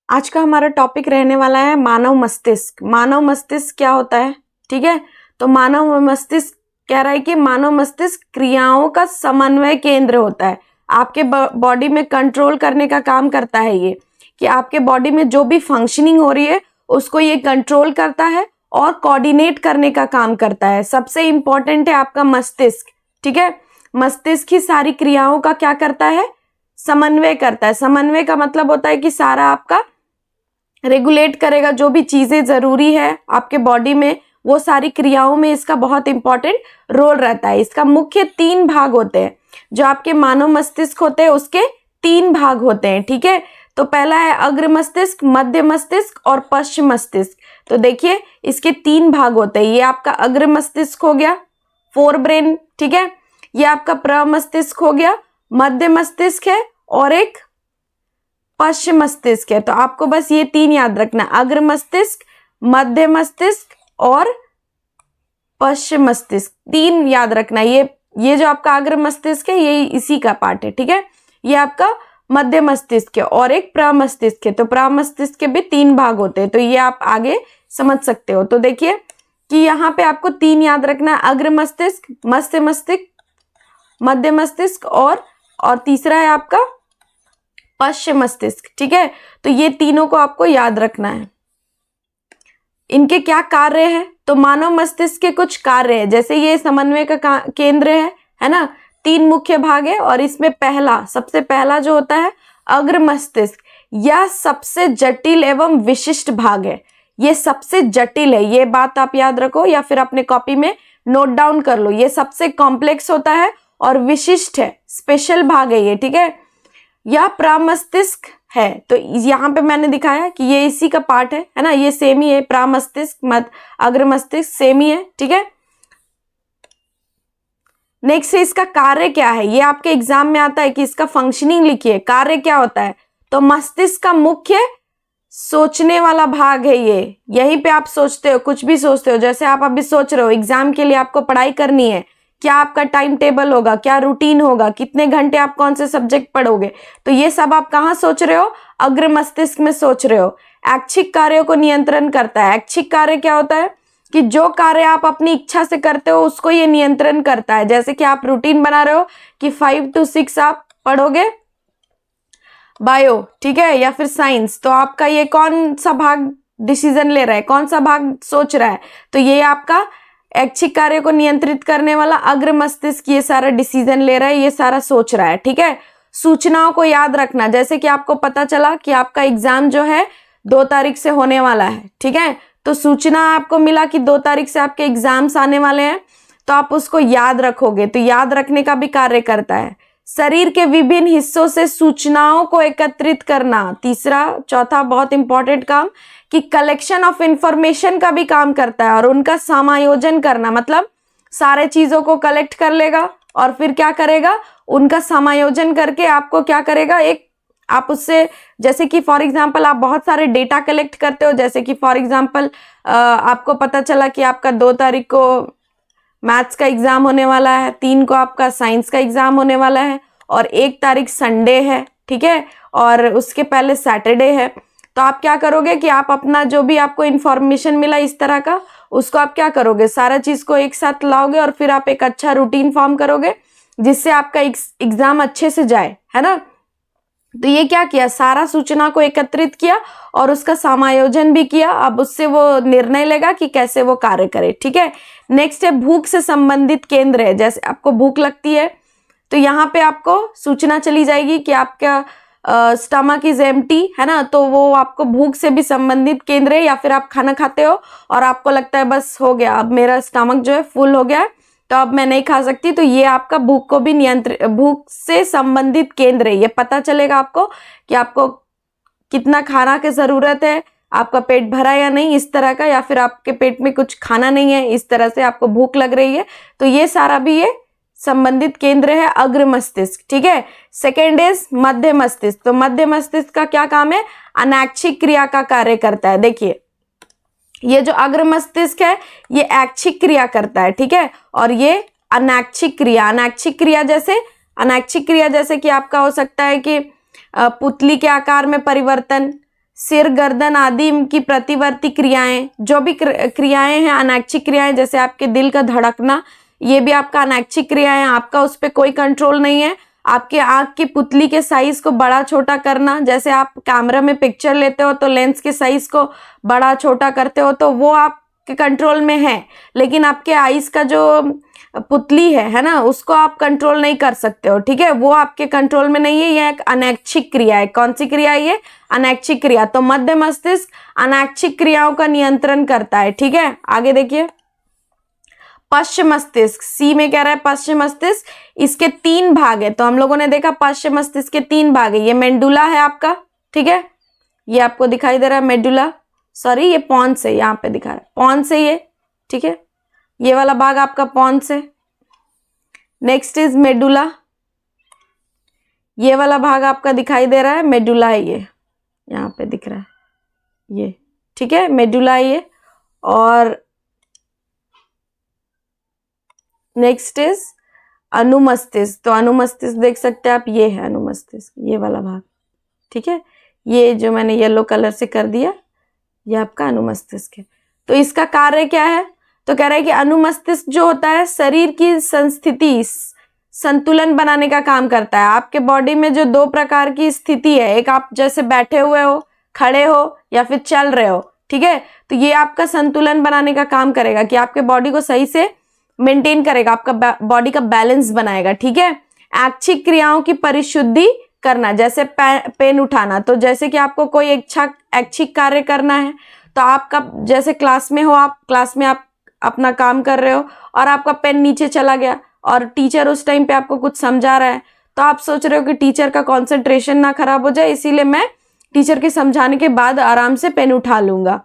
आज का हमारा टॉपिक रहने वाला है मानव मस्तिष्क। मानव मस्तिष्क क्या होता है, ठीक है। तो मानव मस्तिष्क कह रहा है कि मानव मस्तिष्क क्रियाओं का समन्वय केंद्र होता है। आपके बॉडी में कंट्रोल करने का काम करता है ये, कि आपके बॉडी में जो भी फंक्शनिंग हो रही है उसको ये कंट्रोल करता है और कोऑर्डिनेट करने का काम करता है। सबसे इंपॉर्टेंट है आपका मस्तिष्क, ठीक है। मस्तिष्क ही सारी क्रियाओं का क्या करता है, समन्वय करता है। समन्वय का मतलब होता है कि सारा आपका रेगुलेट करेगा, जो भी चीजें जरूरी है आपके बॉडी में वो सारी क्रियाओं में इसका बहुत इंपॉर्टेंट रोल रहता है। इसका मुख्य 3 भाग होते हैं। जो आपके मानव मस्तिष्क होते हैं उसके 3 भाग होते हैं, ठीक है। तो पहला है अग्र मस्तिष्क, मध्य मस्तिष्क और पश्चिम मस्तिष्क। तो देखिए इसके 3 भाग होते हैं। ये आपका अग्र मस्तिष्क हो गया, फोर ब्रेन, ठीक है। ये आपका प्रमस्तिष्क हो गया, मध्य मस्तिष्क है और एक पश्चिम मस्तिष्क है। तो आपको बस ये 3 याद रखना, अग्र मस्तिष्क, मध्य मस्तिष्क और पश्चिम मस्तिष्क। 3 याद रखना। ये जो आपका अग्र मस्तिष्क है ये इसी का पार्ट है, ठीक है। ये आपका मध्य मस्तिष्क है और एक प्रमस्तिष्क है। तो प्रमस्तिष्क के भी 3 भाग होते हैं, तो ये आप आगे समझ सकते हो। तो देखिए कि यहाँ पे आपको 3 याद रखना है, अग्र मस्तिष्क, मध्य मस्तिष्क, मध्य मस्तिष्क और तीसरा है आपका पश्चिम मस्तिष्क, ठीक है। तो ये तीनों को आपको याद रखना है। इनके क्या कार्य है, तो मानव मस्तिष्क के कुछ कार्य है। जैसे ये समन्वय का केंद्र है ना। 3 मुख्य भाग है और इसमें सबसे पहला जो होता है अग्र मस्तिष्क, यह सबसे जटिल एवं विशिष्ट भाग है। ये सबसे जटिल है, ये बात आप याद रखो या फिर अपने कॉपी में नोट डाउन कर लो। ये सबसे कॉम्प्लेक्स होता है और विशिष्ट है, स्पेशल भाग है ये, ठीक है। यह प्रमस्तिष्क है। तो यहाँ पे मैंने दिखाया कि ये इसी का पार्ट है ना। ये सेम ही है, प्रमस्तिष्क अग्र मस्तिष्क सेम ही है, ठीक है। नेक्स्ट है इसका कार्य क्या है। ये आपके एग्जाम में आता है कि इसका फंक्शनिंग लिखिए, कार्य क्या होता है। तो मस्तिष्क का मुख्य सोचने वाला भाग है ये। यहीं पे आप सोचते हो, कुछ भी सोचते हो। जैसे आप अभी सोच रहे हो एग्जाम के लिए आपको पढ़ाई करनी है, क्या आपका टाइम टेबल होगा, क्या रूटीन होगा, कितने घंटे आप कौन से सब्जेक्ट पढ़ोगे, तो ये सब आप कहाँ सोच रहे हो, अग्र मस्तिष्क में सोच रहे हो। ऐच्छिक कार्यों को नियंत्रण करता है। ऐच्छिक कार्य क्या होता है कि जो कार्य आप अपनी इच्छा से करते हो उसको ये नियंत्रण करता है। जैसे कि आप रूटीन बना रहे हो कि 5 to 6 आप पढ़ोगे बायो, ठीक है, या फिर साइंस, तो आपका ये कौन सा भाग डिसीजन ले रहा है, कौन सा भाग सोच रहा है, तो ये आपका ऐच्छिक कार्य को नियंत्रित करने वाला अग्र मस्तिष्क ये सारा डिसीजन ले रहा है, ये सारा सोच रहा है, ठीक है। सूचनाओं को याद रखना। जैसे कि आपको पता चला कि आपका एग्जाम जो है 2 तारीख से होने वाला है, ठीक है। तो सूचना आपको मिला कि 2 तारीख से आपके एग्जाम्स आने वाले हैं, तो आप उसको याद रखोगे। तो याद रखने का भी कार्य करता है। शरीर के विभिन्न हिस्सों से सूचनाओं को एकत्रित करना। चौथा बहुत इंपॉर्टेंट काम कि कलेक्शन ऑफ इंफॉर्मेशन का भी काम करता है और उनका समायोजन करना। मतलब सारे चीजों को कलेक्ट कर लेगा और फिर क्या करेगा, उनका समायोजन करके आपको क्या करेगा, एक आप उससे, जैसे कि फॉर एग्जांपल आप बहुत सारे डेटा कलेक्ट करते हो। जैसे कि फॉर एग्जांपल आपको पता चला कि आपका 2 तारीख को मैथ्स का एग्जाम होने वाला है, 3 को आपका साइंस का एग्जाम होने वाला है और 1 तारीख संडे है, ठीक है, और उसके पहले सैटरडे है। तो आप क्या करोगे कि आप अपना जो भी आपको इंफॉर्मेशन मिला इस तरह का, उसको आप क्या करोगे, सारा चीज को एक साथ लाओगे और फिर आप एक अच्छा रूटीन फॉर्म करोगे जिससे आपका एग्जाम अच्छे से जाए, है ना। तो ये क्या किया, सारा सूचना को एकत्रित किया और उसका समायोजन भी किया। अब उससे वो निर्णय लेगा कि कैसे वो कार्य करे, ठीक है। नेक्स्ट है भूख से संबंधित केंद्र है। जैसे आपको भूख लगती है तो यहाँ पे आपको सूचना चली जाएगी कि आपका स्टमक इज एम्प्टी, है ना। तो वो आपको भूख से भी संबंधित केंद्र है। या फिर आप खाना खाते हो और आपको लगता है बस हो गया, अब मेरा स्टमक जो है फुल हो गया है तो अब मैं नहीं खा सकती, तो ये आपका भूख को भी भूख से संबंधित केंद्र है। ये पता चलेगा आपको कि आपको कितना खाना की जरूरत है, आपका पेट भरा या नहीं, इस तरह का, या फिर आपके पेट में कुछ खाना नहीं है, इस तरह से आपको भूख लग रही है। तो ये सारा भी ये संबंधित केंद्र है अग्र मस्तिष्क, ठीक है। सेकेंड इज मध्य मस्तिष्क। तो मध्य मस्तिष्क का क्या काम है, अनैच्छिक क्रिया का कार्य करता है। देखिए ये जो अग्र मस्तिष्क है ये ऐच्छिक क्रिया करता है, ठीक है, और ये अनैच्छिक क्रिया। अनैच्छिक क्रिया जैसे कि आपका हो सकता है कि पुतली के आकार में परिवर्तन, सिर गर्दन आदि की प्रतिवर्ती क्रियाएं, जो भी क्रियाएं हैं अनैच्छिक क्रियाएं, जैसे आपके दिल का धड़कना, ये भी आपका अनैच्छिक क्रिया है, आपका उस पर कोई कंट्रोल नहीं है। आपके आंख की पुतली के साइज को बड़ा छोटा करना, जैसे आप कैमरा में पिक्चर लेते हो तो लेंस के साइज को बड़ा छोटा करते हो, तो वो आपके कंट्रोल में है। लेकिन आपके आईज का जो पुतली है ना, उसको आप कंट्रोल नहीं कर सकते हो, ठीक है, वो आपके कंट्रोल में नहीं है। ये एक अनैच्छिक क्रिया है। कौन सी क्रिया है ये? अनैच्छिक क्रिया। तो मध्य मस्तिष्क अनैच्छिक क्रियाओं का नियंत्रण करता है, ठीक है। आगे देखिए, पश्चिम मस्तिष्क, सी में कह रहा है पश्चिम मस्तिष्क, इसके 3 भाग है। तो हम लोगों ने देखा पश्चिम मस्तिष्क के 3 भाग है। ये मेडुला है आपका, ठीक है, ये आपको दिखाई दे रहा है मेडुला, सॉरी ये पॉन्स है, यहाँ पे दिखा रहा है पॉन्स है ये, ठीक है, ये वाला भाग आपका पॉन्स है। नेक्स्ट इज मेडुला, ये वाला भाग आपका दिखाई दे रहा है मेडुला है, ये यहाँ पे दिख रहा है ये, ठीक है, मेडुला है ये। और नेक्स्ट इज अनुमस्तिष्क, तो अनुमस्तिष्क देख सकते हैं आप, ये है अनुमस्तिष्क, ये वाला भाग, ठीक है, ये जो मैंने येलो कलर से कर दिया ये आपका अनुमस्तिष्क है। तो इसका कार्य क्या है? तो कह रहा है कि अनुमस्तिष्क जो होता है शरीर की संस्थिति संतुलन बनाने का काम करता है। आपके बॉडी में जो 2 प्रकार की स्थिति है, एक आप जैसे बैठे हुए हो, खड़े हो या फिर चल रहे हो, ठीक है, तो ये आपका संतुलन बनाने का काम करेगा कि आपके बॉडी को सही से मेंटेन करेगा, आपका बॉडी का बैलेंस बनाएगा, ठीक है। ऐच्छिक क्रियाओं की परिशुद्धि करना, जैसे पेन उठाना, तो जैसे कि आपको कोई ऐच्छिक कार्य करना है, तो आपका जैसे क्लास में हो, आप क्लास में आप अपना काम कर रहे हो और आपका पेन नीचे चला गया और टीचर उस टाइम पे आपको कुछ समझा रहा है, तो आप सोच रहे हो कि टीचर का कंसंट्रेशन ना खराब हो जाए, इसीलिए मैं टीचर के समझाने के बाद आराम से पेन उठा लूंगा।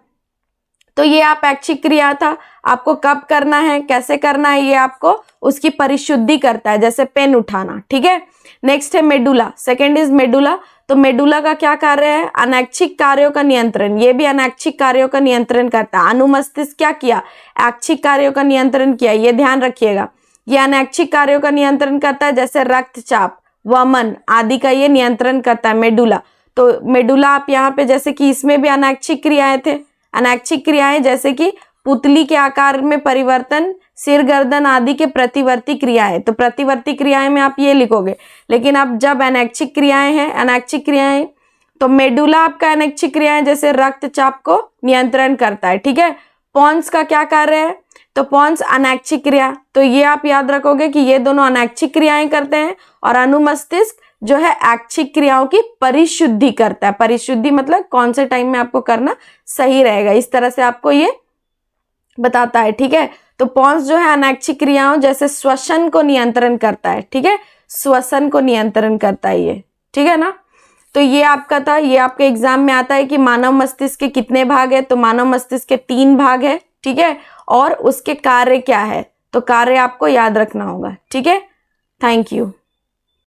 तो ये आप ऐच्छिक क्रिया था, आपको कब करना है, कैसे करना है, ये आपको उसकी परिशुद्धि करता है, जैसे पेन उठाना, ठीक है। नेक्स्ट है मेडुला, सेकेंड इज मेडुला। तो मेडुला का क्या कार्य है? अनैच्छिक कार्यों का नियंत्रण, ये भी अनैच्छिक कार्यों का नियंत्रण करता है। अनुमस्तिष्क क्या किया? ऐच्छिक कार्यों का नियंत्रण किया, ये ध्यान रखिएगा। ये अनैच्छिक कार्यों का नियंत्रण करता है, जैसे रक्तचाप, वमन आदि का ये नियंत्रण करता है मेडुला। तो मेडुला आप यहाँ पे जैसे कि इसमें भी अनैच्छिक क्रियाएं थे, अनैच्छिक क्रियाएं जैसे कि पुतली के आकार में परिवर्तन, सिर गर्दन आदि के प्रतिवर्ती क्रियाएं, तो प्रतिवर्ती क्रियाएं में आप ये लिखोगे। लेकिन अब जब अनैच्छिक क्रियाएं हैं, अनैच्छिक क्रियाएं, तो मेडुला आपका अनैच्छिक क्रियाएं जैसे रक्तचाप को नियंत्रण करता है, ठीक है। पॉन्स का क्या कार्य है? तो पॉन्स अनैच्छिक क्रिया, तो ये आप याद रखोगे कि ये दोनों अनैच्छिक क्रियाएं करते हैं और अनुमस्तिष्क जो है ऐच्छिक क्रियाओं की परिशुद्धि करता है। परिशुद्धि मतलब कौन से टाइम में आपको करना सही रहेगा, इस तरह से आपको ये बताता है, ठीक है। तो पॉन्स जो है अनैच्छिक क्रियाओं जैसे श्वसन को नियंत्रण करता है, ठीक है, श्वसन को नियंत्रण करता है ये, ठीक है ना। तो ये आपका था, ये आपके एग्जाम में आता है कि मानव मस्तिष्क के कितने भाग है, तो मानव मस्तिष्क के 3 भाग है, ठीक है, और उसके कार्य क्या है, तो कार्य आपको याद रखना होगा, ठीक है। Thank you.